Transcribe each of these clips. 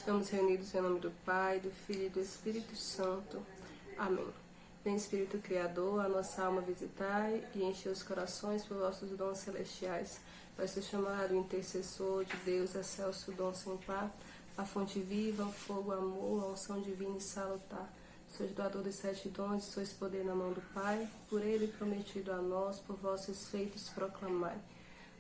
Estamos reunidos em nome do Pai, do Filho e do Espírito Santo. Amém. Vem Espírito Criador, a nossa alma visitai e enche os corações por vossos dons celestiais. Vai ser chamado o intercessor de Deus, excelso dom sem par, a fonte viva, o fogo, o amor, a unção divina e salutar. Sois doador dos 7 dons e sois poder na mão do Pai, por ele prometido a nós, por vossos feitos proclamai.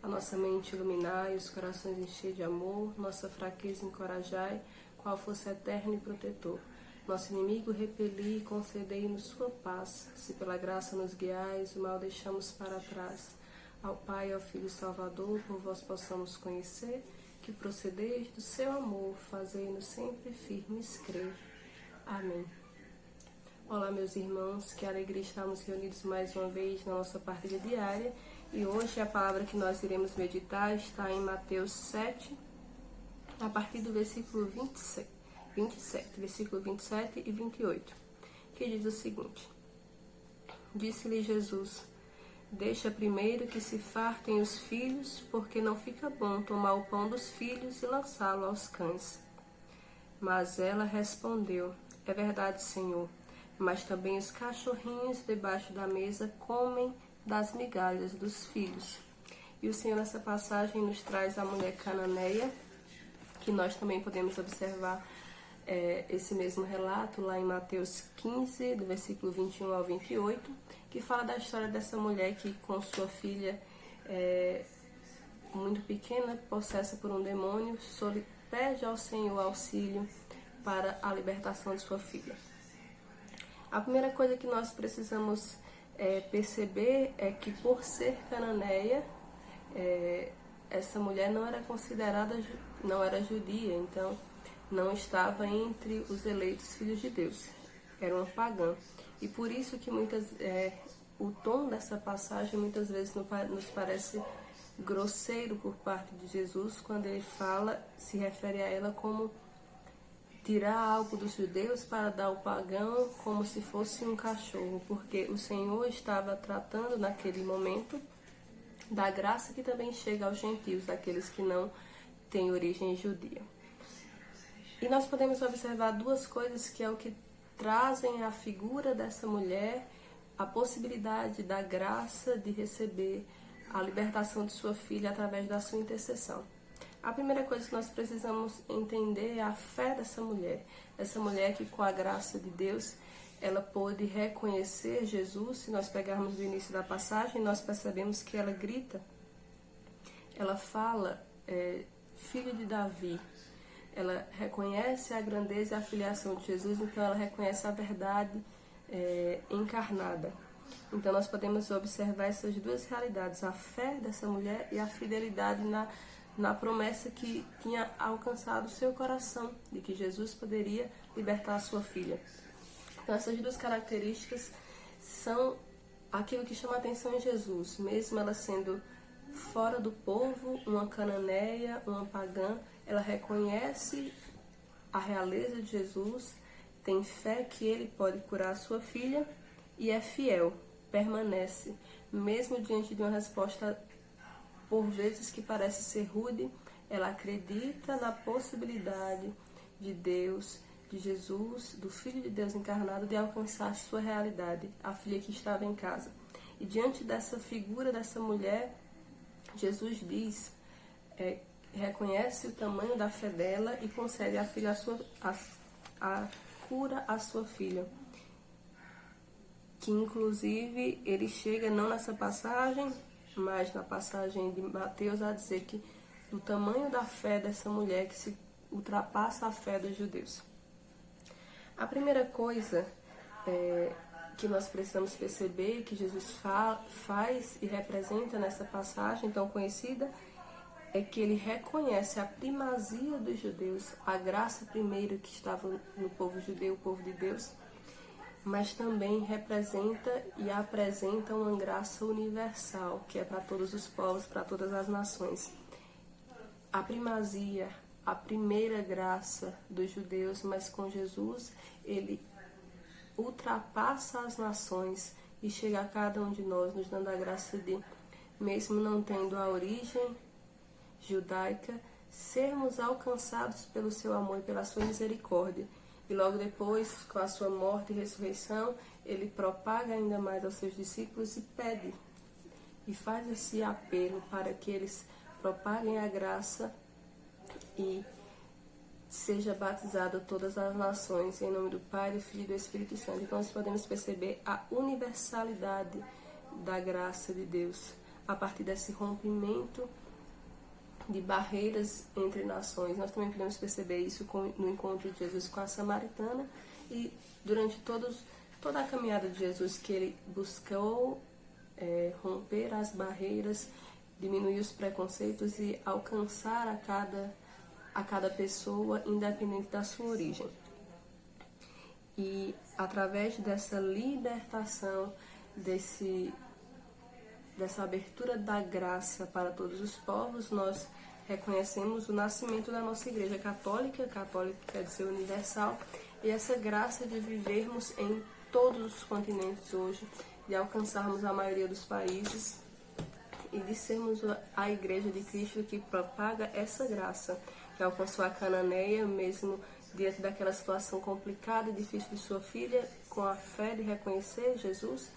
A nossa mente iluminai, os corações enchei de amor, nossa fraqueza encorajai, qual fosse eterno e protetor. Nosso inimigo repeli e concedei-nos sua paz, se pela graça nos guiais, o mal deixamos para trás. Ao Pai e ao Filho Salvador, por vós possamos conhecer, que procedeis do seu amor, fazei-nos sempre firmes crer. Amém. Olá, meus irmãos, que alegria estarmos reunidos mais uma vez na nossa partilha diária. E hoje a palavra que nós iremos meditar está em Mateus 7, a partir do versículo 27, versículo 27 e 28, que diz o seguinte: Disse-lhe Jesus: Deixa primeiro que se fartem os filhos, porque não fica bom tomar o pão dos filhos e lançá-lo aos cães. Mas ela respondeu: É verdade, Senhor, mas também os cachorrinhos debaixo da mesa comem das migalhas dos filhos. E o Senhor nessa passagem nos traz a mulher cananeia, que nós também podemos observar esse mesmo relato lá em Mateus 15, do versículo 21 ao 28, que fala da história dessa mulher que com sua filha muito pequena, possessa por um demônio, pede ao Senhor auxílio para a libertação de sua filha. A primeira coisa que nós precisamos perceber é que, por ser cananeia, essa mulher não era considerada, não era judia, então não estava entre os eleitos filhos de Deus, era uma pagã. E por isso que o tom dessa passagem muitas vezes nos parece grosseiro por parte de Jesus, quando ele se refere a ela como tirar algo dos judeus para dar ao pagão como se fosse um cachorro, porque o Senhor estava tratando naquele momento da graça que também chega aos gentios, daqueles que não têm origem judia. E nós podemos observar duas coisas que é o que trazem a figura dessa mulher, a possibilidade da graça de receber a libertação de sua filha através da sua intercessão. A primeira coisa que nós precisamos entender é a fé dessa mulher. Essa mulher que, com a graça de Deus, ela pôde reconhecer Jesus. Se nós pegarmos do início da passagem, nós percebemos que ela grita, ela fala, filho de Davi. Ela reconhece a grandeza e a filiação de Jesus, então ela reconhece a verdade encarnada. Então nós podemos observar essas duas realidades, a fé dessa mulher e a fidelidade na promessa que tinha alcançado o seu coração, de que Jesus poderia libertar a sua filha. Então essas duas características são aquilo que chama a atenção em Jesus, mesmo ela sendo fora do povo, uma cananeia, uma pagã, ela reconhece a realeza de Jesus, tem fé que ele pode curar a sua filha e é fiel, permanece, mesmo diante de uma resposta por vezes que parece ser rude, ela acredita na possibilidade de Deus, de Jesus, do Filho de Deus encarnado, de alcançar a sua realidade, a filha que estava em casa. E diante dessa figura dessa mulher, Jesus diz, reconhece o tamanho da fé dela e concede à filha a cura à sua filha. Que inclusive ele chega não nessa passagem, mas na passagem de Mateus a dizer que do tamanho da fé dessa mulher que se ultrapassa a fé dos judeus. A primeira coisa que nós precisamos perceber, que Jesus faz e representa nessa passagem tão conhecida, é que ele reconhece a primazia dos judeus, a graça primeira que estava no povo judeu, o povo de Deus, mas também representa e apresenta uma graça universal, que é para todos os povos, para todas as nações. A primazia, a primeira graça dos judeus, mas com Jesus, ele ultrapassa as nações e chega a cada um de nós, nos dando a graça de, mesmo não tendo a origem judaica, sermos alcançados pelo seu amor e pela sua misericórdia. E logo depois, com a sua morte e ressurreição, ele propaga ainda mais aos seus discípulos e pede, e faz esse apelo para que eles propaguem a graça e seja batizado todas as nações, em nome do Pai, do Filho e do Espírito Santo. Então nós podemos perceber a universalidade da graça de Deus, a partir desse rompimento de barreiras entre nações. Nós também podemos perceber isso no encontro de Jesus com a samaritana e durante toda a caminhada de Jesus, que ele buscou romper as barreiras, diminuir os preconceitos e alcançar a cada pessoa, independente da sua origem. E através dessa libertação, dessa abertura da graça para todos os povos, nós reconhecemos o nascimento da nossa igreja católica quer dizer universal, e essa graça de vivermos em todos os continentes hoje, de alcançarmos a maioria dos países e de sermos a igreja de Cristo que propaga essa graça, que alcançou a cananeia mesmo diante daquela situação complicada e difícil de sua filha, com a fé de reconhecer Jesus,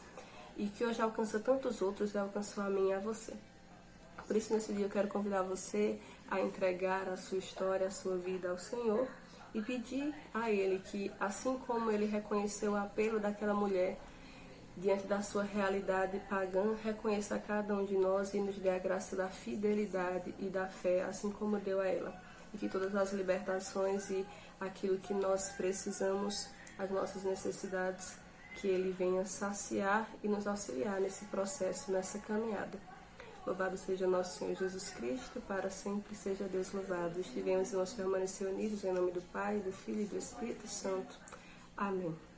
e que hoje alcança tantos outros e alcançou a mim e a você. Por isso, nesse dia eu quero convidar você a entregar a sua história, a sua vida ao Senhor e pedir a Ele que, assim como Ele reconheceu o apelo daquela mulher diante da sua realidade pagã, reconheça a cada um de nós e nos dê a graça da fidelidade e da fé, assim como deu a ela. E que todas as libertações e aquilo que nós precisamos, as nossas necessidades, que Ele venha saciar e nos auxiliar nesse processo, nessa caminhada. Louvado seja nosso Senhor Jesus Cristo, para sempre seja Deus louvado. Estivemos e vamos permanecer unidos em nome do Pai, do Filho e do Espírito Santo. Amém.